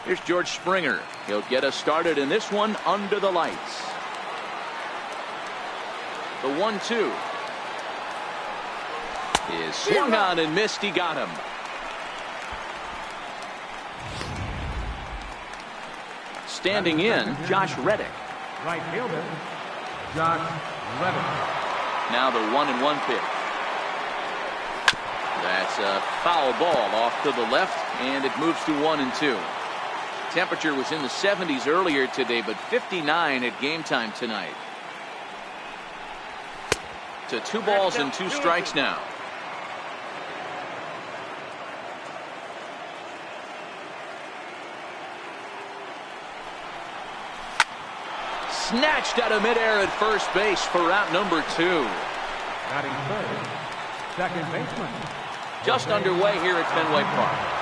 Here's George Springer. He'll get us started in this one under the lights. The 1-2 is swung on and missed. He got him. Standing in, Josh Reddick. Right fielder, Josh Reddick. Now the 1-1 pitch. That's a foul ball off to the left, and it moves to 1-2. Temperature was in the 70s earlier today, but 59 at game time tonight. To 2 balls and 2 strikes now. Snatched out of midair at first base for out number 2. Batting third, second baseman. Just underway here at Fenway Park.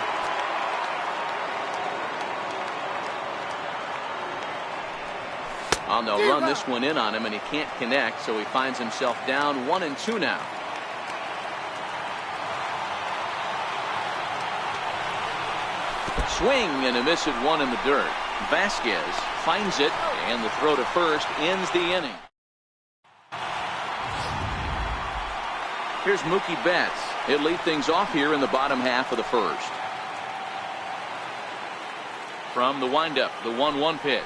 Oh, they'll run this one in on him, and he can't connect, so he finds himself down 1-2 now. Swing and a miss at 1 in the dirt. Vasquez finds it, and the throw to first ends the inning. Here's Mookie Betts. He'll lead things off here in the bottom half of the first. From the windup, the 1-1 pitch.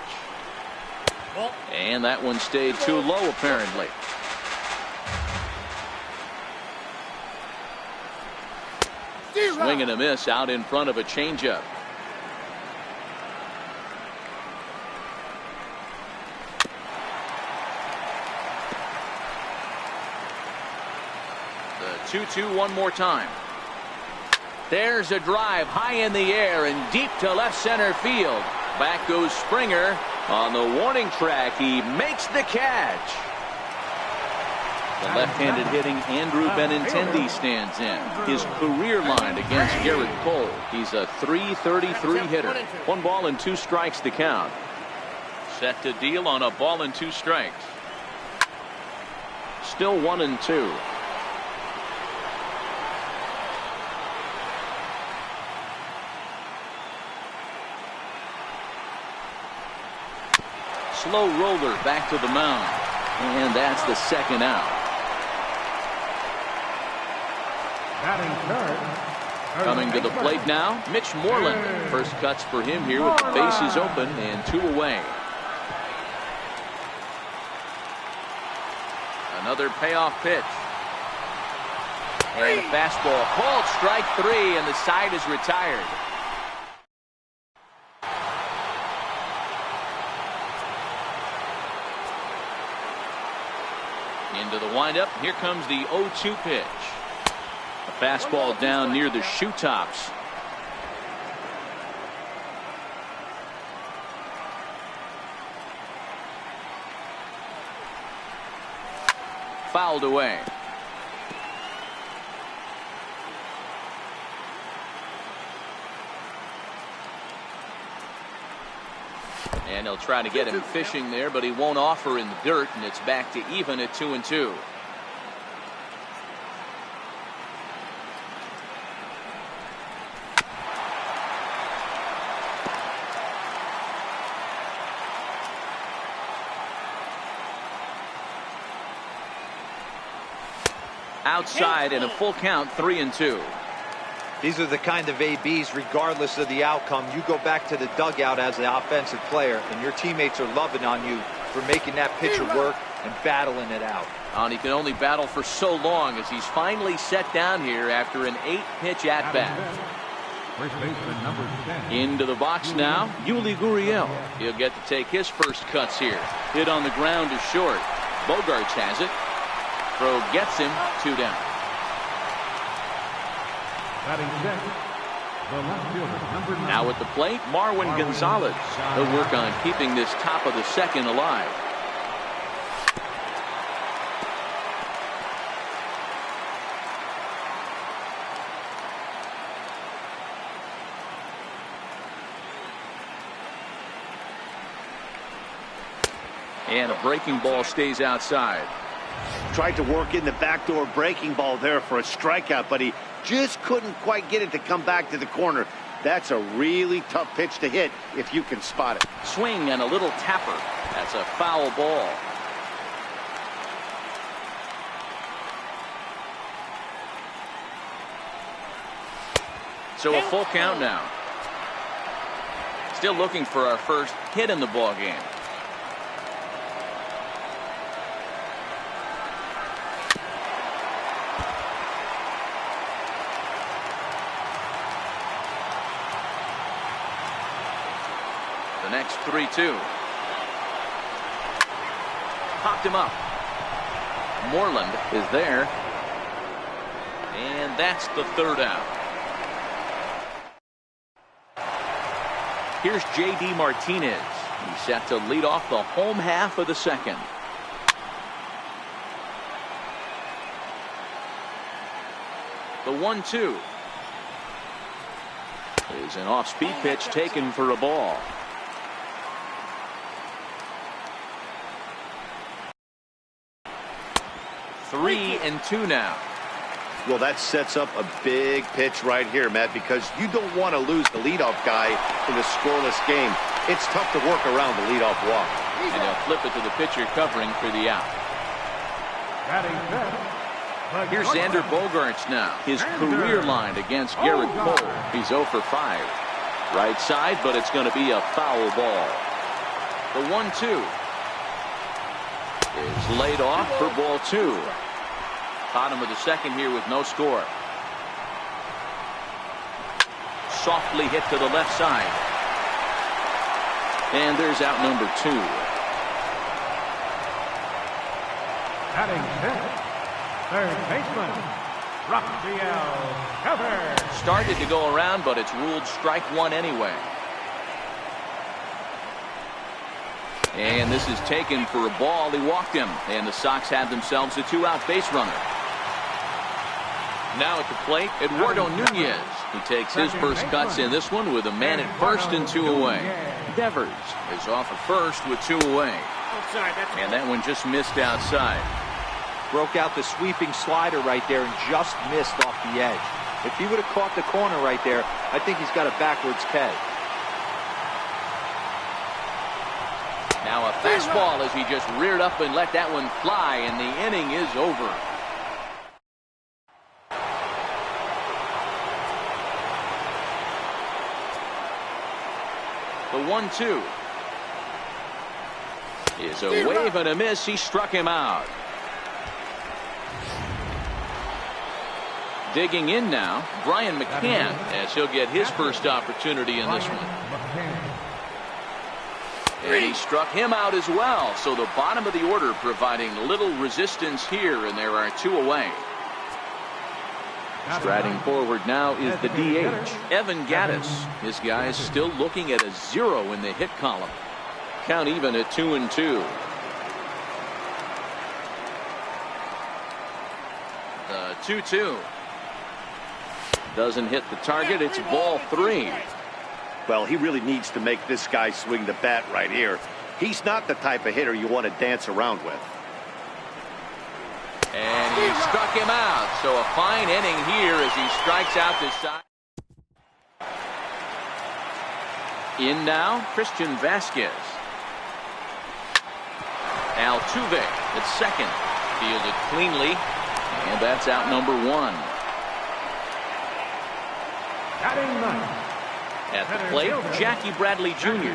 And that one stayed too low, apparently. Swing and a miss out in front of a changeup. The 2-2 one more time. There's a drive high in the air and deep to left center field. Back goes Springer. On the warning track, he makes the catch. The left-handed hitting Andrew Benintendi stands in. His career line against Garrett Cole. He's a .333 hitter. 1 ball and 2 strikes to count. Set to deal on a ball and 2 strikes. Still 1-2. Slow roller back to the mound. And that's the second out. Coming to the plate now, Mitch Moreland. First cuts for him here with the bases open and 2 away. Another payoff pitch. And a fastball called strike 3, and the side is retired. Into the windup. Here comes the 0-2 pitch. A fastball down near the shoe tops. Fouled away. And he'll try to get him fishing there, but he won't offer in the dirt, and it's back to even at 2-2. Outside and a full count, 3-2. These are the kind of ABs, regardless of the outcome. You go back to the dugout as the offensive player, and your teammates are loving on you for making that pitcher work and battling it out. And he can only battle for so long as he's finally set down here after an 8-pitch at-bat. First baseman number 10. Into the box now, Yuli Gurriel. He'll get to take his first cuts here. Hit on the ground to short. Bogarts has it. Throw gets him, 2 down. Batting sixth, the left fielder, number 9. Now at the plate, Marwin Gonzalez. He'll work on keeping this top of the second alive. And a breaking ball stays outside. Tried to work in the backdoor breaking ball there for a strikeout, but he just couldn't quite get it to come back to the corner. That's a really tough pitch to hit if you can spot it. Swing and a little tapper. That's a foul ball. So a full count now. Still looking for our first hit in the ball game. The next 3-2. Popped him up. Moreland is there. And that's the third out. Here's J.D. Martinez. He's set to lead off the home half of the second. The 1-2 is an off-speed pitch taken for a ball. Three and two now. Well, that sets up a big pitch right here, Matt, because you don't want to lose the leadoff guy in a scoreless game. It's tough to work around the leadoff walk. And they'll flip it to the pitcher covering for the out. Here's Xander Bogaerts now. His career line against Garrett Cole. He's 0 for 5. Right side, but it's going to be a foul ball. The 1-2 is laid off for ball 2. Bottom of the second here with no score. Softly hit to the left side. And there's out number 2. Batting fifth, third baseman, Rafael Devers. Started to go around, but it's ruled strike one anyway. And this is taken for a ball. He walked him, and the Sox have themselves a 2-out base runner. Now at the plate, Eduardo Nunez. He takes his first cuts in this one with a man at first and 2 away. Devers is off at first with 2 away. And that one just missed outside. Broke out the sweeping slider right there and just missed off the edge. If he would have caught the corner right there, I think he's got a backwards K. Now a fastball as he just reared up and let that one fly, and the inning is over. The 1-2 is a wave and a miss. He struck him out. Digging in now, Brian McCann, as he'll get his first opportunity in this one. And he struck him out as well. So the bottom of the order providing little resistance here, and there are 2 away. Striding forward now is the DH, Evan Gattis. This guy is still looking at a 0 in the hit column. Count even at 2-2. The 2-2 doesn't hit the target. It's ball 3. Well, he really needs to make this guy swing the bat right here. He's not the type of hitter you want to dance around with. And he struck him out. So a fine inning here as he strikes out this side. In now, Christian Vasquez. Altuve at second. Fielded cleanly. And that's out number 1. At the plate, Jackie Bradley Jr.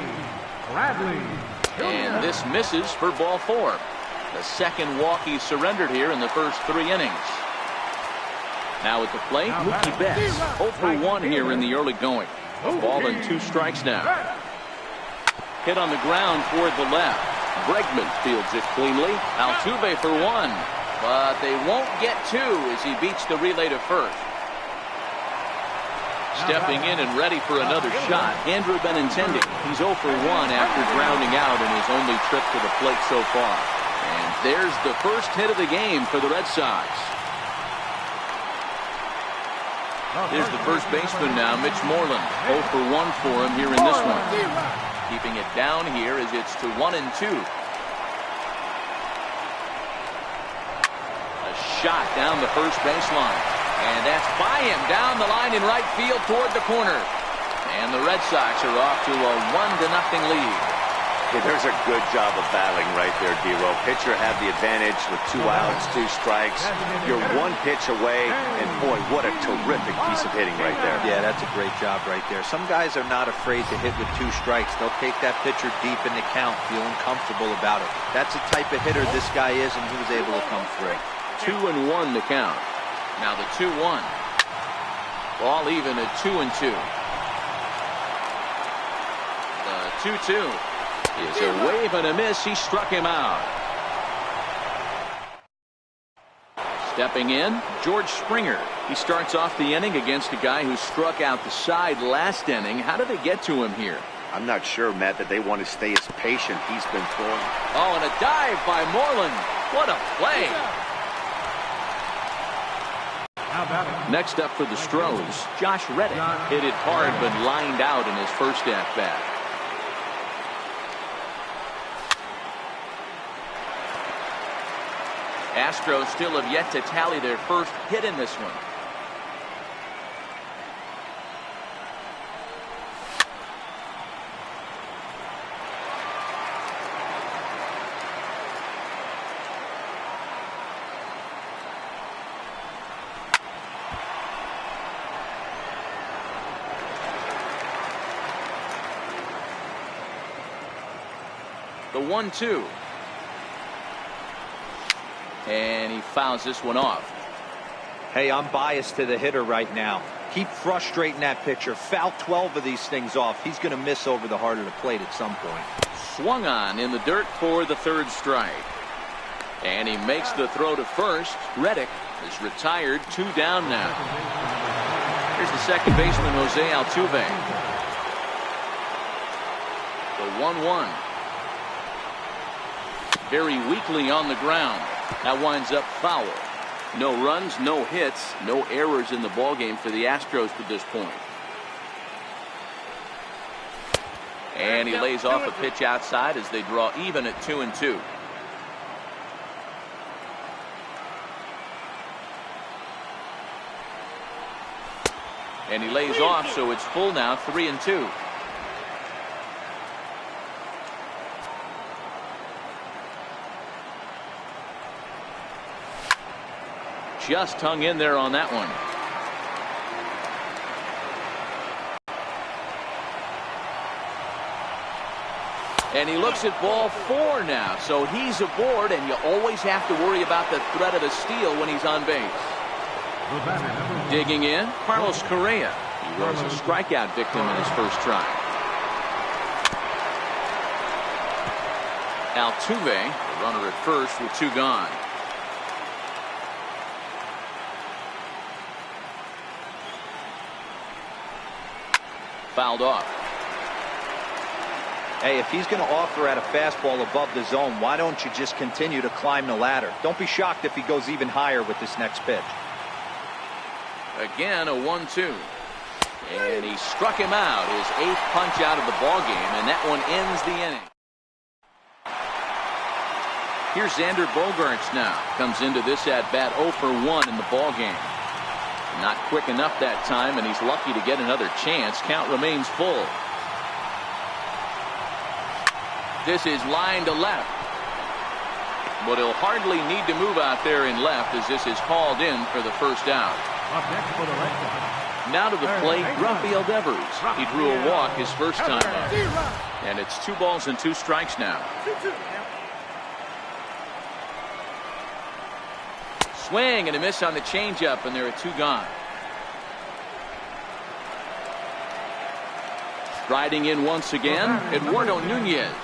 And this misses for ball 4. The second walk he surrendered here in the first 3 innings. Now at the plate, Mookie Betts. 0 for 1 here in the early going. A ball and 2 strikes now. Hit on the ground toward the left. Bregman fields it cleanly. Altuve for 1. But they won't get 2 as he beats the relay to first. Stepping in and ready for another shot, Andrew Benintendi. He's 0 for 1 after grounding out in his only trip to the plate so far. And there's the first hit of the game for the Red Sox. Here's the first baseman now, Mitch Moreland. 0 for 1 for him here in this one. Keeping it down here as it's to 1-2. A shot down the first baseline. And that's by him down the line in right field toward the corner. And the Red Sox are off to a 1-0 lead. Yeah, there's a good job of battling right there, D-Row. Pitcher had the advantage with 2 outs, 2 strikes. You're 1 pitch away, and boy, what a terrific piece of hitting right there. Yeah, that's a great job right there. Some guys are not afraid to hit with 2 strikes. They'll take that pitcher deep in the count, feeling comfortable about it. That's the type of hitter this guy is, and he was able to come through. 2-1 the count. Now the 2-1. Ball even at 2-2. The 2-2 is a wave and a miss. He struck him out. Stepping in, George Springer. He starts off the inning against a guy who struck out the side last inning. How did they get to him here? I'm not sure, Matt, that they want to stay as patient. He's been throwing. Oh, and a dive by Moreland. What a play. Next up for the Stros, Josh Reddick. Hit it hard but lined out in his first at-bat. Astros still have yet to tally their first hit in this one. The 1-2. And he fouls this one off. Hey, I'm biased to the hitter right now. Keep frustrating that pitcher. Foul 12 of these things off. He's going to miss over the heart of the plate at some point. Swung on in the dirt for the 3rd strike. And he makes the throw to first. Reddick is retired. 2 down now. Here's the second baseman, Jose Altuve. The 1-1. Very weakly on the ground. That winds up foul. No runs, no hits, no errors in the ballgame for the Astros to this point. And he lays off a pitch outside as they draw even at 2-2. And he lays off, so it's full now, 3-2. Just hung in there on that one. And he looks at ball 4 now, so he's aboard, and you always have to worry about the threat of a steal when he's on base. Digging in, Carlos Correa. He was a strikeout victim in his first try. Altuve, the runner at first with 2 gone. Fouled off. Hey, if he's going to offer at a fastball above the zone, why don't you just continue to climb the ladder? Don't be shocked if he goes even higher with this next pitch. Again, a 1-2. And he struck him out, his 8th punch out of the ballgame, and that one ends the inning. Here's Xander Bogaerts now. Comes into this at-bat 0 for 1 in the ballgame. Not quick enough that time, and he's lucky to get another chance. Count remains full. This is line to left. But he'll hardly need to move out there in left as this is hauled in for the first out. Now to the plate, Rafael Devers. He drew a walk his first time up. And it's 2 balls and 2 strikes now. Swing and a miss on the changeup, and there are 2 gone. Striding in once again, Eduardo Nunez.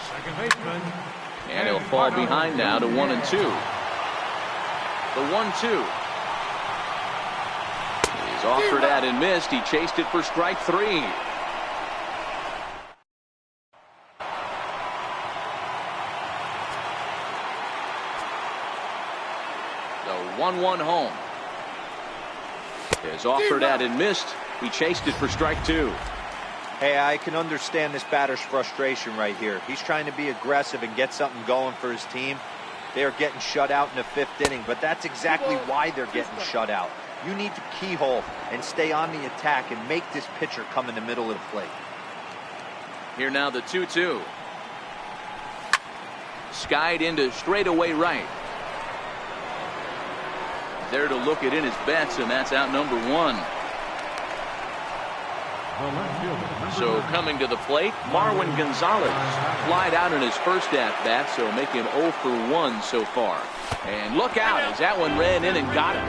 And he'll fall behind now to 1-2. The 1-2. He's offered at and missed. He chased it for strike 3. The 1-1 home. Is offered at and missed. He chased it for strike 2. Hey, I can understand this batter's frustration right here. He's trying to be aggressive and get something going for his team. They are getting shut out in the 5th inning, but that's exactly why they're getting shut out. You need to keyhole and stay on the attack and make this pitcher come in the middle of the plate. Here now the 2-2. Skied into straightaway right. There to look it in his bets, and that's out number 1. So coming to the plate, Marwin Gonzalez. Flied out in his first at-bat, so make him 0 for 1 so far. And look out as that one ran in and got him.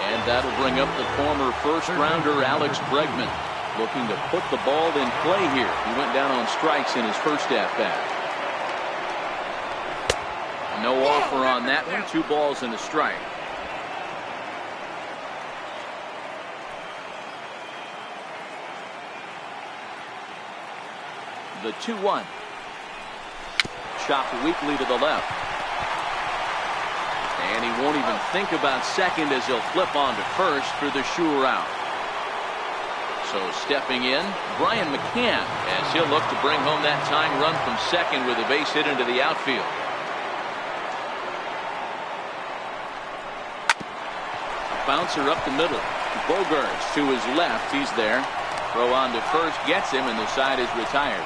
And that'll bring up the former first-rounder Alex Bregman, looking to put the ball in play here. He went down on strikes in his first at-bat. No offer on that one. 2 balls and a strike. The 2-1. Chopped weakly to the left. And he won't even think about second as he'll flip on to first for the sure out. So stepping in, Brian McCann, as he'll look to bring home that tying run from second with a base hit into the outfield. Bouncer up the middle. Bogarts to his left. He's there. Throw on to first. Gets him, and the side is retired.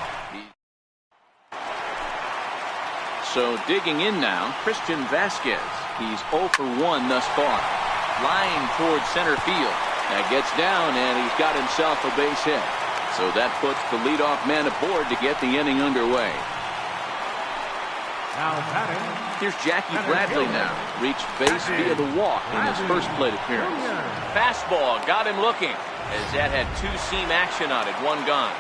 So digging in now, Christian Vasquez. He's 0 for 1 thus far. Line towards center field. That gets down, and he's got himself a base hit. So that puts the leadoff man aboard to get the inning underway. Here's Jackie Bradley now. Reached base via the walk in his first plate appearance. Fastball got him looking, as that had 2-seam action on it. 1 gone.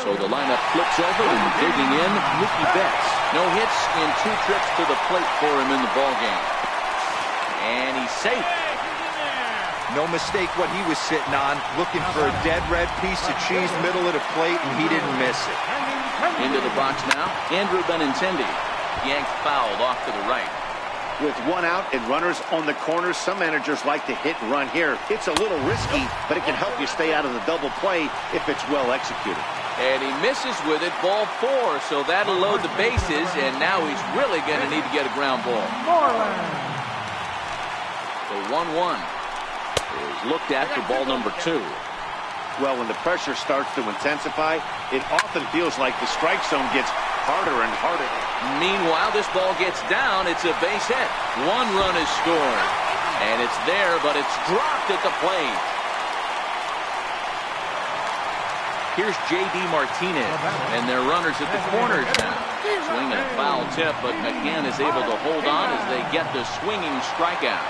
So the lineup flips over, and digging in, Mookie Betts. No hits in 2 trips to the plate for him in the ballgame. And he's safe. No mistake what he was sitting on, looking for a dead red piece of cheese middle of the plate, and he didn't miss it. Into the box now, Andrew Benintendi. Yanked fouled off to the right. With 1 out and runners on the corners, some managers like to hit and run here. It's a little risky, but it can help you stay out of the double play if it's well executed. And he misses with it, ball 4, so that'll load the bases, and now he's really going to need to get a ground ball. The 1-1 is looked at for ball number 2. Well, when the pressure starts to intensify, it often feels like the strike zone gets harder and harder. Meanwhile, this ball gets down. It's a base hit. 1 run is scored. And it's there, but it's dropped at the plate. Here's J.D. Martinez, and they're runners at the corners now. Swinging a foul tip, but McCann is able to hold on as they get the swinging strikeout.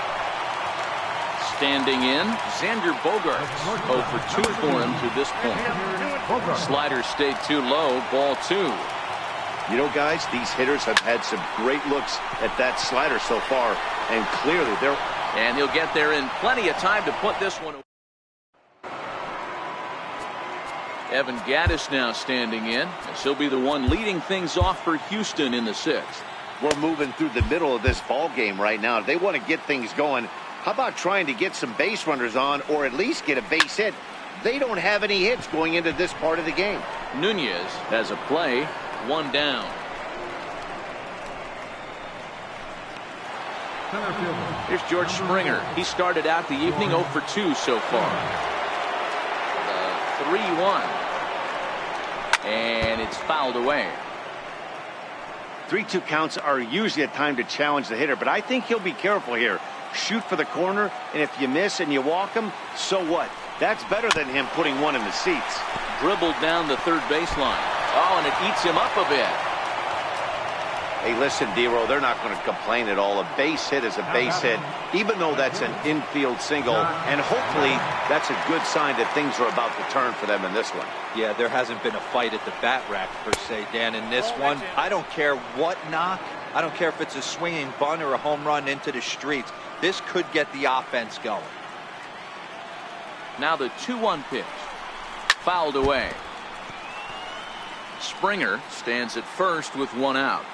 Standing in, Xander Bogaerts. 0 for 2 for him to this point. Slider stayed too low, ball 2. You know, guys, these hitters have had some great looks at that slider so far, and clearly they're... And he'll get there in plenty of time to put this one away. Evan Gattis now standing in, as he'll be the one leading things off for Houston in the 6th. We're moving through the middle of this ball game right now. If they want to get things going, how about trying to get some base runners on, or at least get a base hit? They don't have any hits going into this part of the game. Nunez has a play, 1 down. Here's George Springer. He started out the evening 0 for 2 so far. The 3-1. And it's fouled away. 3-2 counts are usually a time to challenge the hitter, but I think he'll be careful here. Shoot for the corner, and if you miss and you walk him, so what? That's better than him putting 1 in the seats. Dribbled down the third baseline. Oh, and it eats him up a bit. Hey, listen, D-Row, they're not going to complain at all. A base hit is a base hit, even though that's an infield single, and hopefully that's a good sign that things are about to turn for them in this one. Yeah, there hasn't been a fight at the bat rack, per se, Dan. In this one, I don't care what knock. I don't care if it's a swinging bunt or a home run into the streets. This could get the offense going. Now the 2-1 pitch. Fouled away. Springer stands at first with 1 out.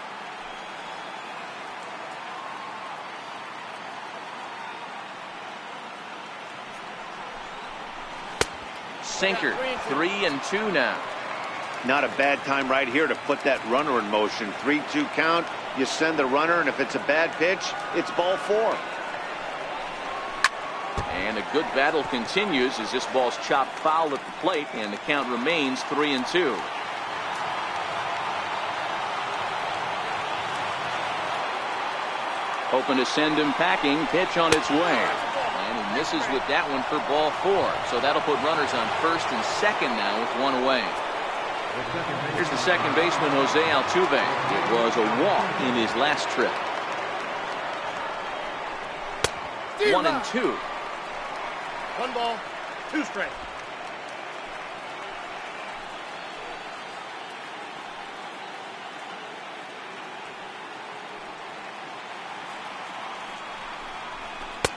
Sinker, 3-2 now. Not a bad time right here to put that runner in motion. 3-2 count. You send the runner, and if it's a bad pitch, it's ball 4. And a good battle continues as this ball's chopped foul at the plate, and the count remains 3-2. Hoping to send him packing. Pitch on its way. And he misses with that one for ball 4. So that'll put runners on first and second now with one away. Here's the second baseman, Jose Altuve. It was a walk in his last trip. 1-2. 1 ball, 2 strikes.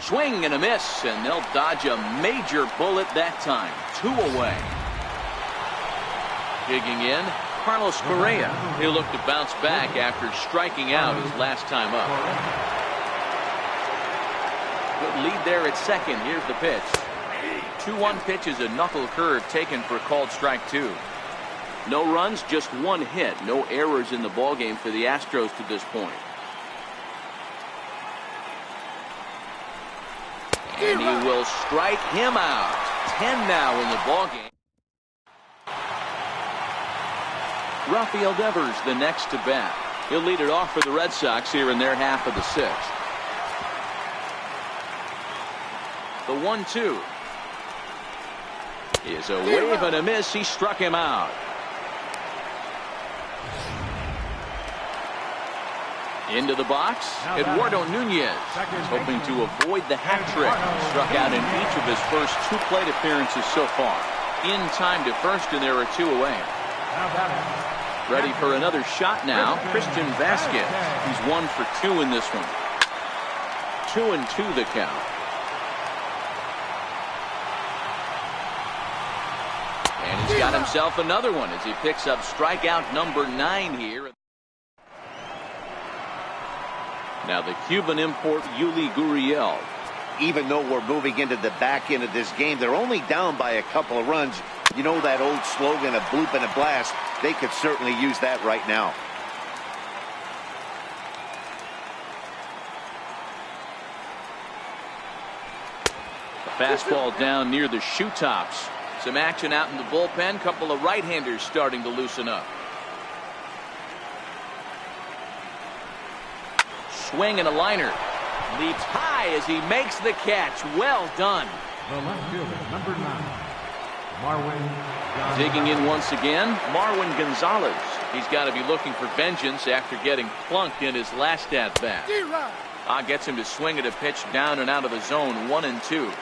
Swing and a miss, and they'll dodge a major bullet that time. 2 away. Digging in, Carlos Correa. He'll look to bounce back after striking out his last time up. Good lead there at second. Here's the pitch. 2-1 pitch is a knuckle curve taken for called strike 2. No runs, just 1 hit. No errors in the ballgame for the Astros to this point. And he will strike him out. 10 now in the ballgame. Rafael Devers the next to bat. He'll lead it off for the Red Sox here in their half of the 6th. The 1-2 is a wave and a miss. He struck him out. Into the box, Eduardo Nunez is hoping to avoid the hat trick. Struck out in each of his first 2 plate appearances so far. In time to first, and there are 2 away. Ready for another shot now, Christian Vasquez. He's 1 for 2 in this one. 2-2 the count. And he's got himself another one as he picks up strikeout number 9 here. Now the Cuban import Yuli Gurriel. Even though we're moving into the back end of this game, they're only down by a couple of runs. You know that old slogan, a bloop and a blast? They could certainly use that right now. A fastball down near the shoe tops. Some action out in the bullpen. Couple of right-handers starting to loosen up. Swing and a liner. Leaps high as he makes the catch. Well done. The left fielder, number 9, Marwin Gonzalez. Digging in once again, Marwin Gonzalez. He's got to be looking for vengeance after getting plunked in his last at-bat. Gets him to swing at a pitch down and out of the zone. 1-2.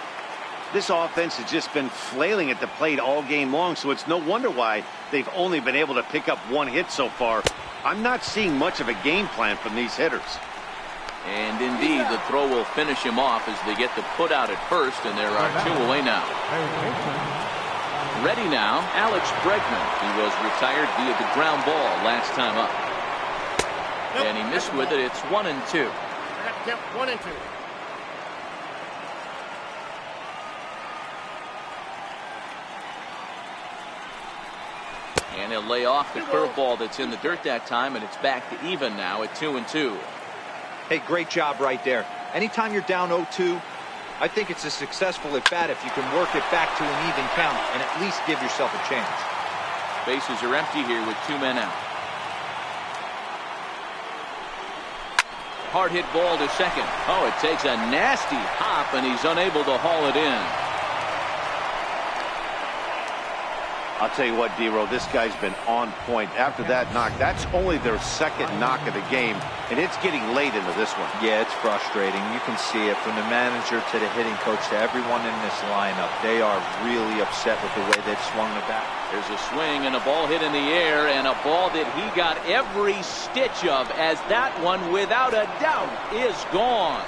This offense has just been flailing at the plate all game long, so it's no wonder why they've only been able to pick up 1 hit so far. I'm not seeing much of a game plan from these hitters. And indeed, the throw will finish him off as they get the put out at first, and there are 2 away now. Ready now, Alex Bregman. He was retired via the ground ball last time up. And he missed with it. It's 1-2. I got to count 1 and 2. And he'll lay off the curveball that's in the dirt that time, and it's back to even now at 2-2. Hey, great job right there. Anytime you're down 0-2, I think it's a successful at bat if you can work it back to an even count and at least give yourself a chance. Bases are empty here with 2 men out. Hard hit ball to second. Oh, it takes a nasty hop, and he's unable to haul it in. I'll tell you what, D-Row, this guy's been on point. After that knock, that's only their 2nd knock of the game, and it's getting late into this one. Yeah, it's frustrating. You can see it from the manager to the hitting coach to everyone in this lineup. They are really upset with the way they've swung the bat. There's a swing and a ball hit in the air, and a ball that he got every stitch of, as that one, without a doubt, is gone.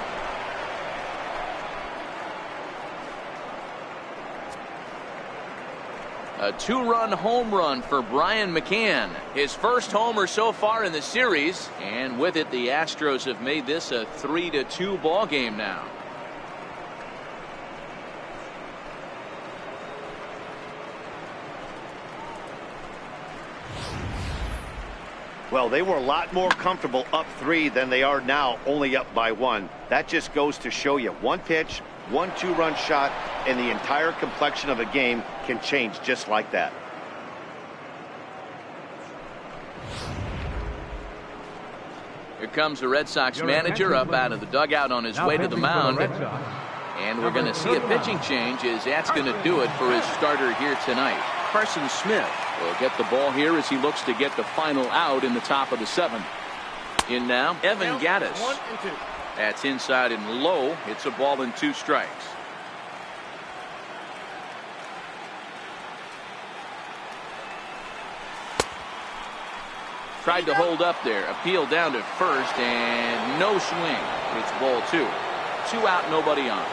A 2-run home run for Brian McCann. His first homer so far in the series. And with it, the Astros have made this a 3-2 ball game now. Well, they were a lot more comfortable up 3 than they are now, only up by 1. That just goes to show you one pitch, 1 2-run shot, and the entire complexion of a game can change just like that. Here comes the Red Sox manager up out of the dugout on his way to the mound. And we're going to see a pitching change, as that's going to do it for his starter here tonight. Carson Smith will get the ball here as he looks to get the final out in the top of the 7th. In now, Evan Gattis. 1 and 2. That's inside and low. It's a ball and 2 strikes. Tried to hold up there. Appeal down to first and no swing. It's ball 2. 2 out, nobody on.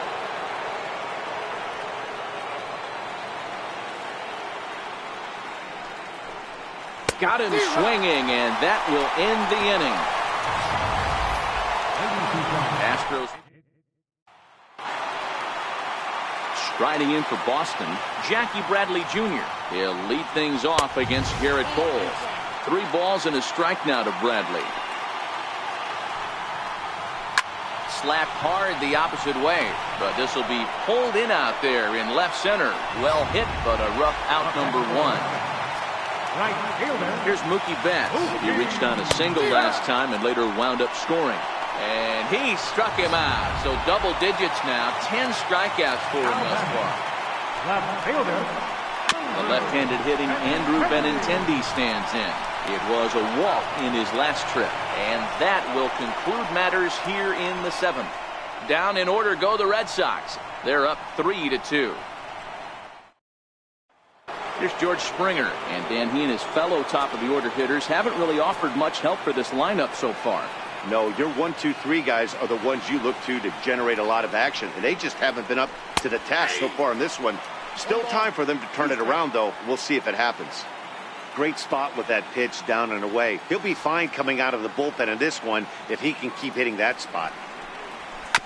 Got him swinging, and that will end the inning. Astros striding in for Boston, Jackie Bradley Jr. He'll lead things off against Garrett Cole. 3 balls and a strike now to Bradley. Slapped hard the opposite way, but this will be pulled in out there in left center. Well hit, but a rough out, number 1. Right fielder. Here's Mookie Betts. He reached on a single last time and later wound up scoring. And he struck him out. So double digits now. 10 strikeouts for him thus far. Left fielder. The left-handed hitting Andrew Benintendi stands in. It was a walk in his last trip. And that will conclude matters here in the 7th. Down in order go the Red Sox. They're up 3-2. Here's George Springer, and Dan, he and his fellow top-of-the-order hitters haven't really offered much help for this lineup so far. No, your 1, 2, 3 guys are the ones you look to generate a lot of action, and they just haven't been up to the task so far in this one. Still time for them to turn it around, though. We'll see if it happens. Great spot with that pitch down and away. He'll be fine coming out of the bullpen in this one if he can keep hitting that spot.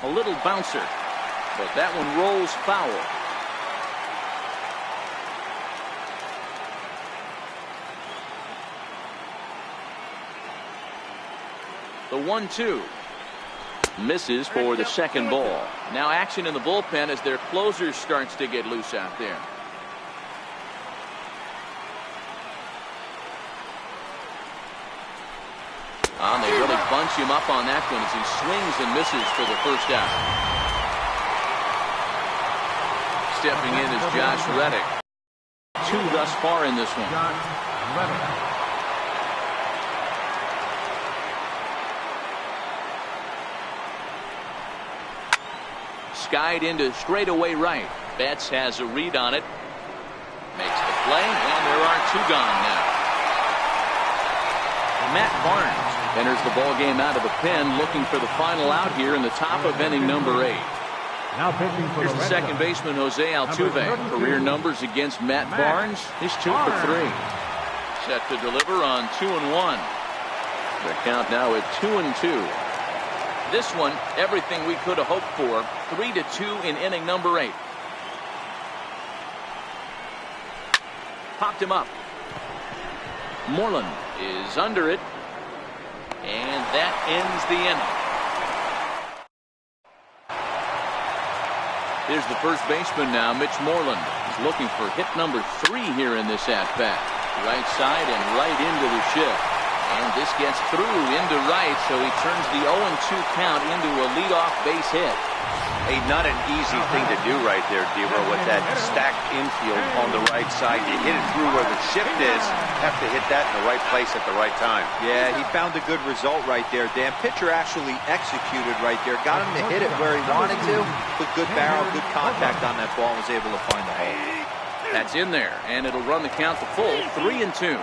A little bouncer, but that one rolls foul. The 1-2 misses for the second ball. Now action in the bullpen as their closer starts to get loose out there. They really bunch him up on that one as he swings and misses for the first out. Stepping in is Josh Reddick. 2 thus far in this one. Skied into straightaway right. Betts has a read on it. Makes the play, and there are 2 gone now. Matt Barnes enters the ball game out of the pen, looking for the final out here in the top of inning number 8. Now pitching for Here's the second baseman, Jose Altuve. Career numbers against Matt Barnes. He's 2 for 3. Set to deliver on 2-1. The count now at 2-2. This one, everything we could have hoped for. 3-2 in inning number 8. Popped him up. Moreland is under it. And that ends the inning. Here's the first baseman now, Mitch Moreland. He's looking for hit number 3 here in this at-bat. Right side and right into the shift. And this gets through into right, so he turns the 0-2 count into a leadoff base hit. Hey, not an easy thing to do right there, Dero, with that stacked infield on the right side. You hit it through where the shift is, have to hit that in the right place at the right time. Yeah, he found a good result right there, Dan. Pitcher actually executed right there. Got him to hit it where he wanted to. Put good barrel, good contact on that ball, and was able to find the hole. That's in there, and it'll run the count to full, 3-2.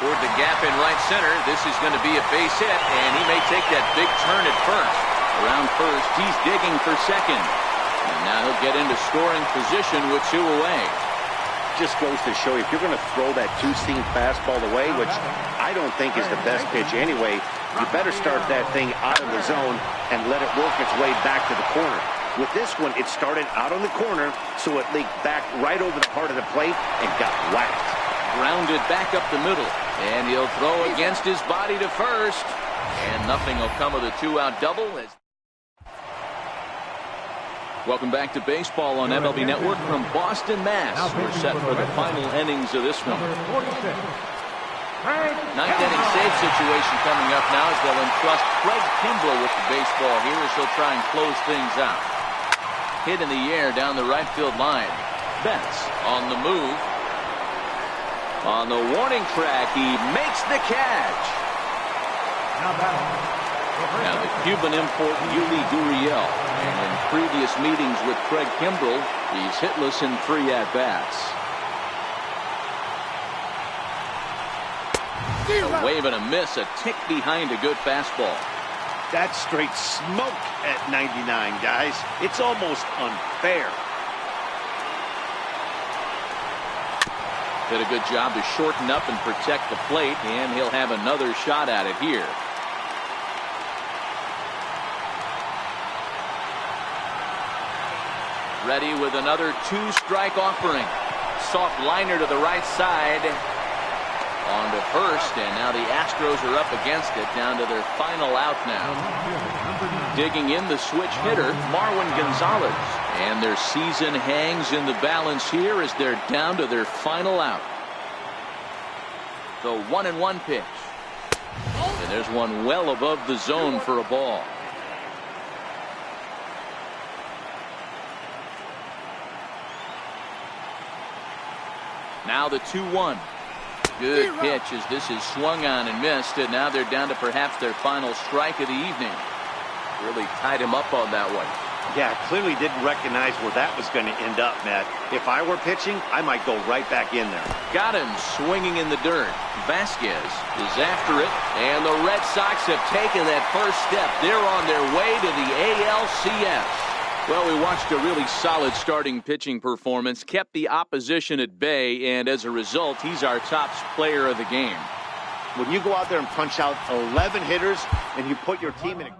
Toward the gap in right center. This is going to be a base hit, and he may take that big turn at first. Around first, he's digging for second. And now he'll get into scoring position with 2 away. Just goes to show you, if you're going to throw that 2-seam fastball away, which I don't think is the best pitch anyway, you better start that thing out of the zone and let it work its way back to the corner. With this one, it started out on the corner, so it leaked back right over the heart of the plate and got whacked. Grounded back up the middle. And he'll throw against his body to first. And nothing will come of the two-out double. Welcome back to baseball on MLB Network from Boston, Mass. We're set for the final innings of this one. Ninth inning save situation coming up now as they'll entrust Craig Kimbrell with the baseball here as he'll try and close things out. Hit in the air down the right field line. Betts on the move. On the warning track, he makes the catch. Now the Cuban import Yuli Gurriel, and in previous meetings with Craig Kimbrell, he's hitless in 3 at-bats. A wave and a miss, a tick behind a good fastball. That's straight smoke at 99, guys. It's almost unfair. Did a good job to shorten up and protect the plate, and he'll have another shot at it here. Ready with another 2-strike offering. Soft liner to the right side. On to first, and now the Astros are up against it, down to their final out now. Digging in the switch hitter, Marwin Gonzalez. And their season hangs in the balance here as they're down to their final out. The 1-1 pitch. And there's one well above the zone for a ball. Now the 2-1. Good pitch as this is swung on and missed, and now they're down to perhaps their final strike of the evening. Really tied him up on that one. Yeah, clearly didn't recognize where that was going to end up, Matt. If I were pitching, I might go right back in there. Got him swinging in the dirt. Vasquez is after it, and the Red Sox have taken that first step. They're on their way to the ALCS. Well, we watched a really solid starting pitching performance, kept the opposition at bay, and as a result, he's our top player of the game. When you go out there and punch out 11 hitters and you put your team in a